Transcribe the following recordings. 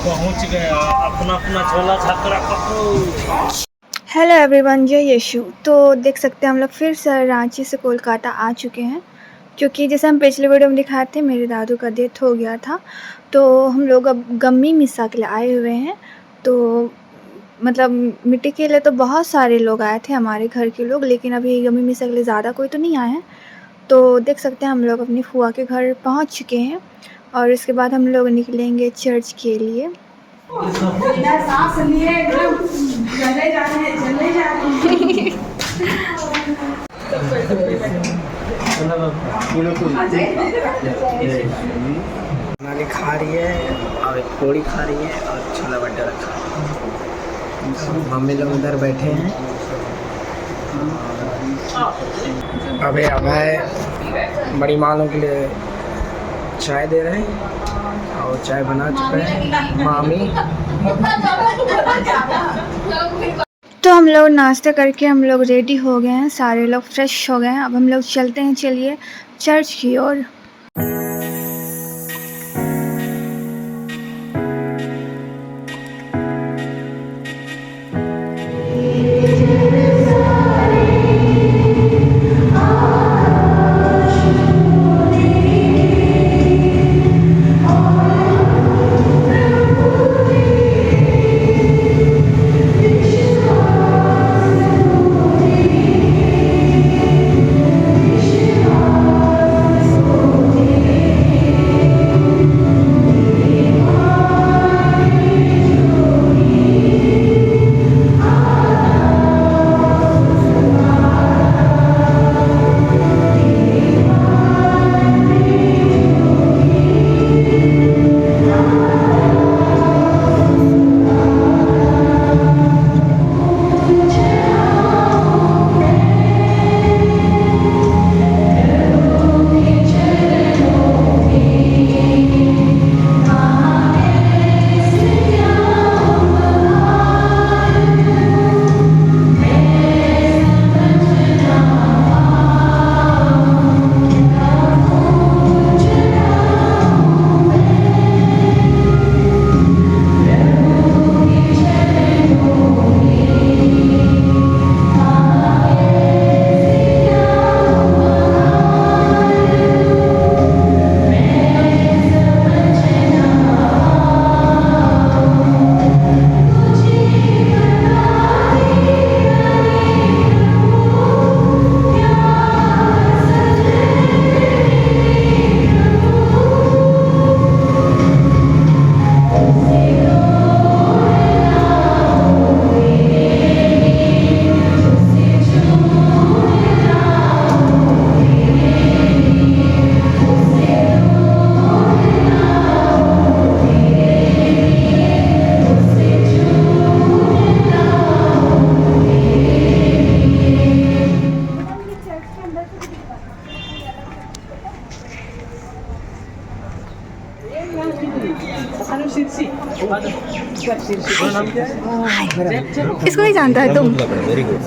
पहुंच गया अपना अपना झोला छात्रा पकड़ो। हेलो एवरीवन, जय यीशु। तो देख सकते हैं हम लोग फिर से रांची से कोलकाता आ चुके हैं, क्योंकि जैसे हम पिछले वीडियो में दिखाए थे मेरे दादू का डेथ हो गया था। तो हम लोग अब गम्मी मिस्सा के लिए आए हुए हैं। तो मतलब मिट्टी के लिए तो बहुत सारे लोग आए थे, हमारे घर के लोग, लेकिन अभी गम्मी मिस्सा के लिए ज़्यादा कोई तो नहीं आए हैं। तो देख सकते हैं हम लोग अपनी फूआ के घर पहुंच चुके हैं और इसके बाद हम लोग निकलेंगे चर्च के लिए। सांस लिए एकदम चले जा रहे हैं। नानी खा रही है और एक पोड़ी खा रही है और छोला भट्टा रखा है। मम्मी लोग उधर बैठे हैं। अबे अभय बड़ी मालों के लिए चाय दे रहे हैं और चाय बना चुके हैं मामी। तो हम लोग नाश्ता करके हम लोग रेडी हो गए हैं, सारे लोग फ्रेश हो गए हैं। अब हम लोग चलते हैं, चलिए चर्च की ओर। इसको नहीं जानता है तुम? Very good.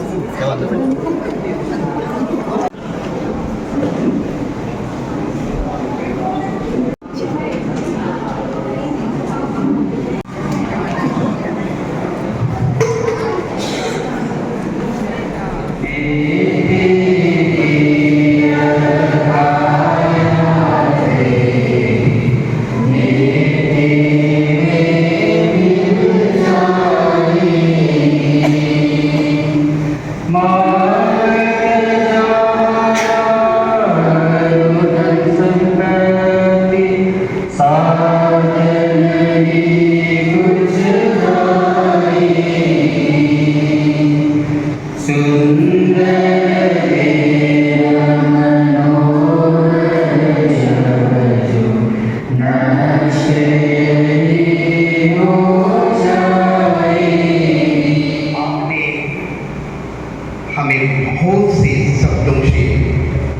हमें बहुत से शब्दों से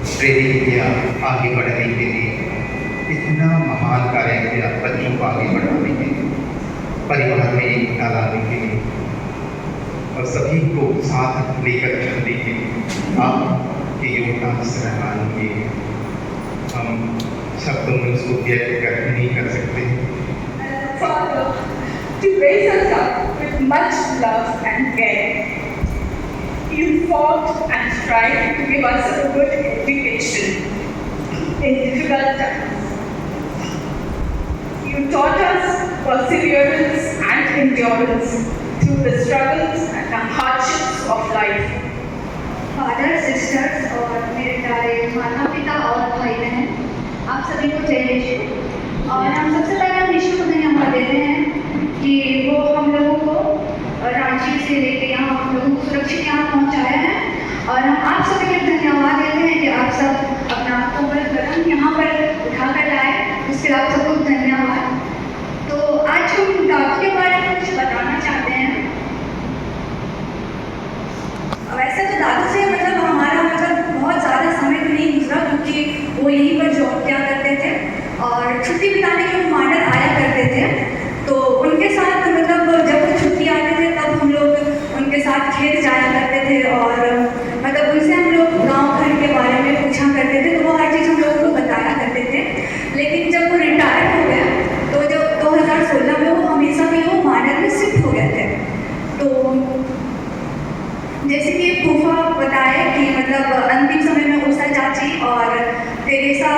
प्रेरित किया आगे बढ़ने के लिए। इतना महान कार्य किया बच्चों को आगे बढ़ाने के लिए, परिवार में एकता लाने के लिए और सभी को साथ लेकर चलने के लिए आपके योगदान सराहना के हम शब्दों में उसको व्यक्त नहीं कर सकते। You raised us up with much love and care. You fought and strived to give us a good education in difficult times. You taught us perseverance and endurance through the struggles and the hardships of life. Father, sisters और मेरे प्यारे माता पिता और भाई बहन, आप सभी को जय यीशु। और हम सबसे पहले हम यीशु को धन्यवाद देते हैं कि वो हम लोगों को रांची से लेके यहाँ हम लोगों को सुरक्षित यहाँ पहुँचाया है। और हम आप सभी को धन्यवाद देते हैं कि आप सब अपना कोमल कदम यहाँ पर उठा कर लाए, इसके लिए आप सबको धन्यवाद। तो आज हम दादू के बारे में कुछ बताना चाहते हैं। वैसे तो दादू से मतलब हमारा बहुत ज़्यादा समय तो नहीं गुजरा, क्योंकि वो यहीं पर जॉब किया करते थे और छुट्टी बिताने के लिए मांडर आया करते थे। तो उनके साथ मतलब जब वो छुट्टी आते थे तब हम लोग उनके साथ खेत जाया करते थे और मतलब उनसे हम लोग गाँव घर के बारे में पूछा करते थे, तो वो हर चीज़ हम लोगों को बताया करते थे। लेकिन जब वो रिटायर हो गया तो जब 2016 में वो हमेशा भी वो मांडर में शिफ्ट हो गए थे। तो जैसे कि फूफा बताए कि मतलब अंतिम समय में उषा चाची और तेरेसा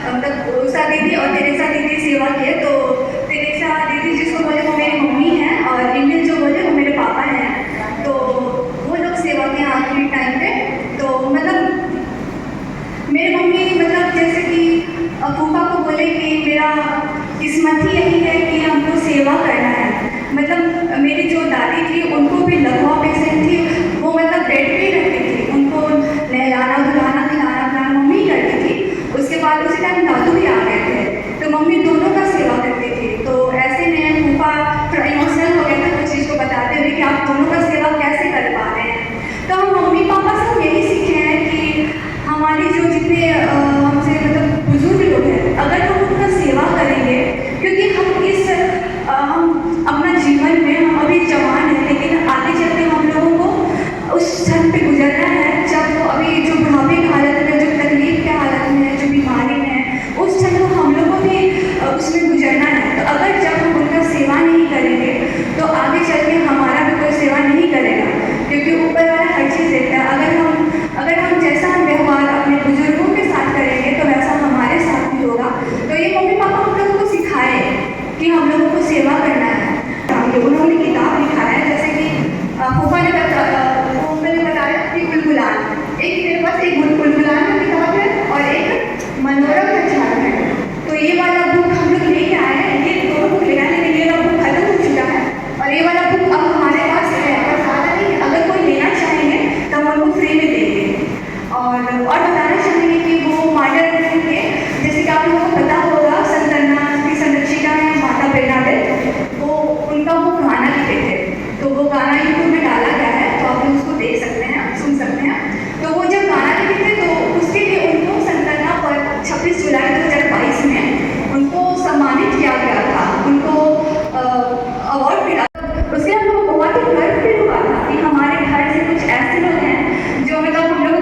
मतलब उषा दीदी और तेरेसा दीदी सेवा किए। तो तेरेसा दीदी जिसको बोले वो मेरी मम्मी है और इंडियन जो बोले वो मेरे पापा हैं। तो वो लोग सेवा किए आखिरी टाइम पे। तो मतलब मेरी मम्मी मतलब जैसे कि फूफा को बोले कि मेरा किस्मत ही यही है कि हमको सेवा करना है। मतलब मेरी जो दादी थी उनको भी लकवा पेशेंट थी, वो मतलब बेड पे ही रहती थी, उनको नहलाना धुलाना खिलाना पिलाना मम्मी करती थी। उसके बाद उसी टाइम दादू भी आ गए थे, तो मम्मी दोनों का सेवा करती थी। तो ऐसे में फूफा थोड़ा इमोशनल हो गया था कुछ चीज़ को बताते हुए कि आप दोनों का सेवा कैसे कर पा रहे हैं। तो हम मम्मी पापा से यही सीखे हैं कि हमारी जो जितने हमसे मतलब बुजुर्ग लोग हैं, अगर हम उनका सेवा करेंगे, क्योंकि हम अपना जीवन में हम अभी जवान हैं, लेकिन आगे चल के हम लोगों को उस क्षण पे गुजरना है जब वो अभी जो बुढ़ापे की हालत में, जो तकलीफ के हालत में है, जो बीमारी में है, उस क्षण को हम लोगों को भी उसमें गुजरना है। तो अगर जब हम उनका सेवा नहीं करेंगे तो आगे चल के हमारा भी कोई सेवा नहीं करेगा, क्योंकि ऊपर वाला हर चीज़ देखता है। अगर हम जैसा व्यवहार अपने बुजुर्गों के साथ करेंगे तो वैसा हमारे साथ भी होगा। तो ये मम्मी पापा हम लोगों को सिखाए कि हम लोगों को सेवा करना है। उन्होंने किताब लिखा है, जैसे कि फूफा ने बताया कि गुलगुलान, एक मेरे पास एक गुलगुलान का किताब है और एक मनोरम का झाड़ है। तो ये वाला बुक हम लोग लेके आए हैं, ये दोनों बुक ले आए, लेकिन ये वाला बुक खत्म हो चुका है और ये वाला बुक अब हमारे पास है और ज़्यादा नहीं, अगर कोई लेना चाहेंगे तो हम उनको फ्री में देंगे। और बताना चाहेंगे कि वो मार्डर थे, जैसे कि आप लोगों को पता होगा संतना की संरक्षिका है माता बेनाडेल, वो उनका वो गाना लिखे थे। तो वो गाना यूट्यूब में डाला गया है, तो आप लोग उसको देख सकते हैं, सुन सकते हैं। तो वो जब गाना लिखे थे तो उसके लिए उनको संतना पर 26 जुलाई 2022 में उनको सम्मानित किया गया था, उनको अवार्ड मिला। उसके हम लोग बहुत ही गर्व फील हुआ था कि हमारे घर से कुछ ऐसे लोग हैं जो मतलब हम लोग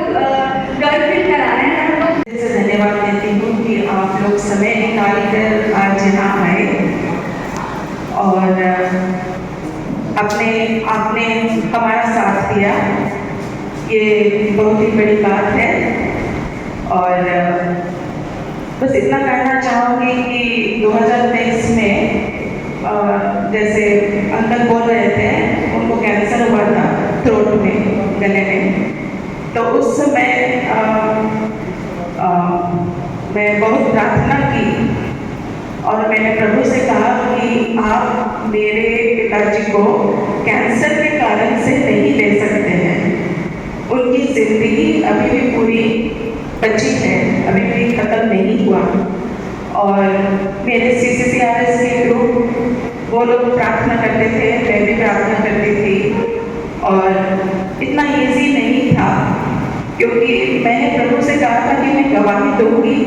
गर्व फील करा रहे हैं। हम लोग धन्यवाद देती हूँ कि आप लोग समय निकाल कर आज यहाँ आए और आपने हमारा साथ दिया, ये बहुत ही बड़ी बात है। और बस इतना कहना चाहूँगी कि 2023 में जैसे अंकल बोल रहे थे उनको कैंसर हुआ था थ्रोट में, गले में। तो उस समय मैं बहुत प्रार्थना की और मैंने प्रभु से कहा कि आप मेरे पिताजी को कैंसर के कारण से नहीं ले सकते हैं। उनकी ज़िंदगी अभी भी पूरी बची है, अभी भी ख़त्म नहीं हुआ। और मेरे CCCRS के ग्रुप वो लोग प्रार्थना करते थे, मैं भी प्रार्थना करती थी। और इतना ईजी नहीं था, क्योंकि मैंने प्रभु से कहा था कि मैं गवाही दूंगी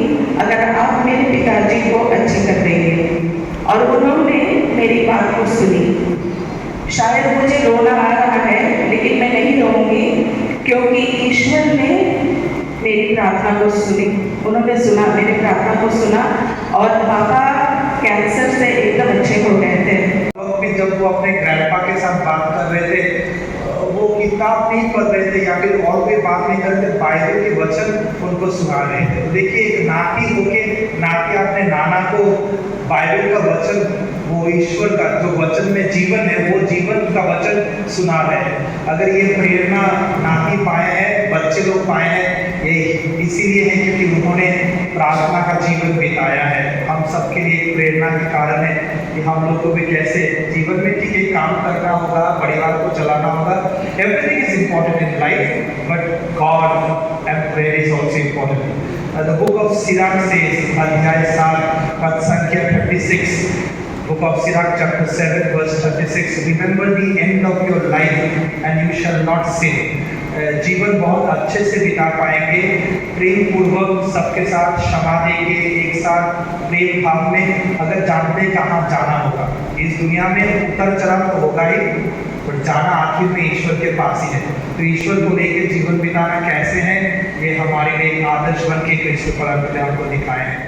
अगर आप मेरे पिताजी को अच्छे कर देंगे। और उन्होंने मेरी बात को सुनी। शायद मुझे रोना आ रहा है, लेकिन मैं नहीं रोऊंगी, क्योंकि ईश्वर ने मेरी प्रार्थना को सुनी। उन्होंने सुना, मेरी प्रार्थना को सुना और पापा कैंसर से एकदम अच्छे हो गए थे। कि जब वो अपने ग्रैंडपा के साथ बात कर रहे थे, वो किताब नहीं पढ़ रहे थे या फिर और कोई बात नहीं कर रहे थे, बाइबल के वचन उनको सुना रहे थे। तो देखिए, एक नाती होके नाती अपने नाना को बाइबल का वचन, वो ईश्वर का जो वचन में जीवन है, वो जीवन का वचन सुना रहे हैं। अगर ये प्रेरणा नाती पाए हैं, बच्चे लोग पाए हैं, ये इसीलिए है क्योंकि उन्होंने प्रार्थना का जीवन बिताया है। हम सबके लिए एक प्रेरणा के कारण है कि हम लोग को भी कैसे जीवन में ठीक है काम करना होगा, परिवार को चलाना होगा। Everything is important in life, but God and prayer is also important. The book of Sirach says, अध्याय 7 पद संख्या 36, book of Sirach chapter 7 verse 36, remember the end of your life and you shall not sin. जीवन बहुत अच्छे से बिता पाएंगे, प्रेम पूर्वक सबके साथ क्षमा देंगे, एक साथ प्रेम भाव में, अगर जानते कहाँ जाना होगा। इस दुनिया में उतर चढ़ाव तो होगा ही, पर जाना आखिर में ईश्वर के पास ही है। तो ईश्वर को लेकर जीवन बिताना कैसे है, ये हमारे लिए एक आदर्श बन के कृष्ण परम ने हमको दिखाए हैं।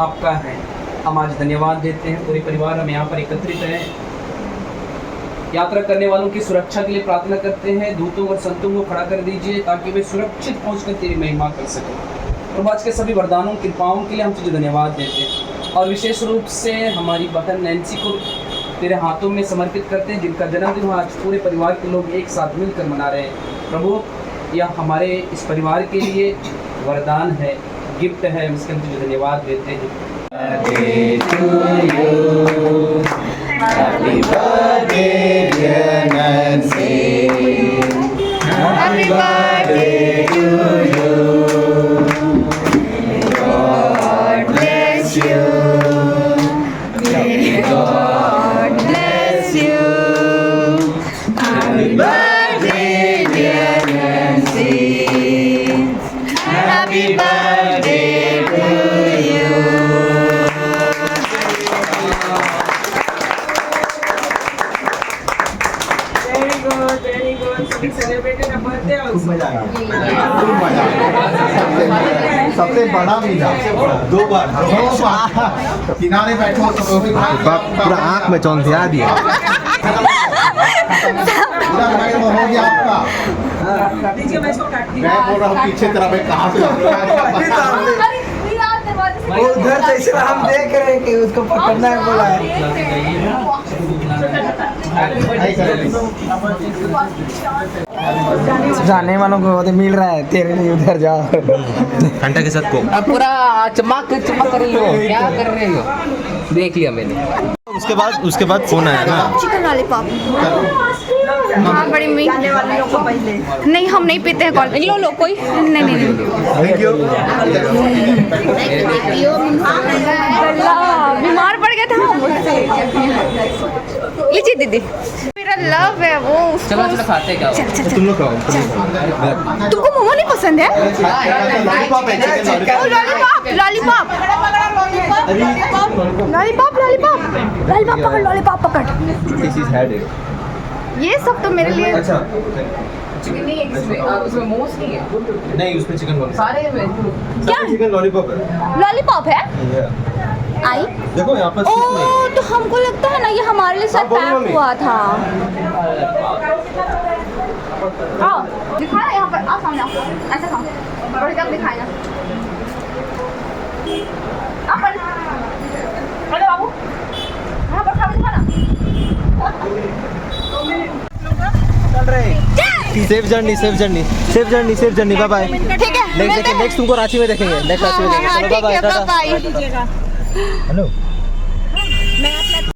आपका है। हम आज धन्यवाद देते हैं, पूरे परिवार हम यहाँ पर एकत्रित हैं। यात्रा करने वालों की सुरक्षा के लिए प्रार्थना करते हैं, दूतों और संतों को खड़ा कर दीजिए ताकि वे सुरक्षित पहुँचकर तेरी महिमा कर सकें। और आज के सभी वरदानों कृपाओं के लिए हम तुझे धन्यवाद देते हैं, और विशेष रूप से हमारी बहन नैन्सी को तेरे हाथों में समर्पित करते हैं, जिनका जन्मदिन आज पूरे परिवार के लोग एक साथ मिलकर मना रहे हैं। प्रभु, यह हमारे इस परिवार के लिए वरदान है, गिफ्ट है, उसके हम तुझे धन्यवाद देते हैं। Happy birthday, dear Nancy. Happy birthday to you. God bless you. May God bless you. Happy birthday, dear Nancy. Happy birthday to you. Very good. So we celebrated a birthday also. खूब मजा आया, सबसे बड़ा मिला 2 बार किनारे बैठो तो पूरा आँख में चौंधिया दिया। पूरा भाई हो गया आपका। मैं बोल रहा हूँ पीछे तरफ कहाँ से वो उधर जैसे हम देख रहे हैं कि उसको पकड़ना है बोला है। जाने वालों को तो मिल रहा है, तेरे लिए उधर जाओ। घंटा के साथ को अब पूरा चमक कर रही हो, क्या कर रहे हो? देख लिया मैंने। उसके बाद फोन आया ना। Chicken lollipop. हाँ बड़ी मीठे वाले लोग को पहले। नहीं हम नहीं पीते हैं कॉल। लो कोई नहीं नहीं थैंक यू। बीमार पड़ गया था हम उससे। लीजिए दीदी, मेरा लव है वो। चलो खाते क्या? तुम लोग खाओ। तुमको मोमो नहीं पसंद है? लॉलीपॉप लॉलीपॉप पकड़, लॉलीपॉप पकड़। ये सब तो मेरे लिए। अच्छा चिकन नहीं है उसमें मोमोज नहीं है। नहीं उसमें चिकन लॉलीपॉप सारे में क्या चिकन लॉलीपॉप है। लॉलीपॉप है? आई देखो यहाँ पर ओ तो हमको लगता है ना ये हमारे लिए सब पैक हुआ था। आओ दिखाना यहाँ पर, आओ सामने आओ, ऐसा खाओ, बड़ी तक दिखाए ना। अरे बाबू यहाँ पर खा के दिखाना। Safe journey bye bye. ठीक है नेक्स्ट तुमको रांची में देखेंगे। नेक्स्ट रांची में देखेंगे। चलो बाय बाय। बाय। हेलो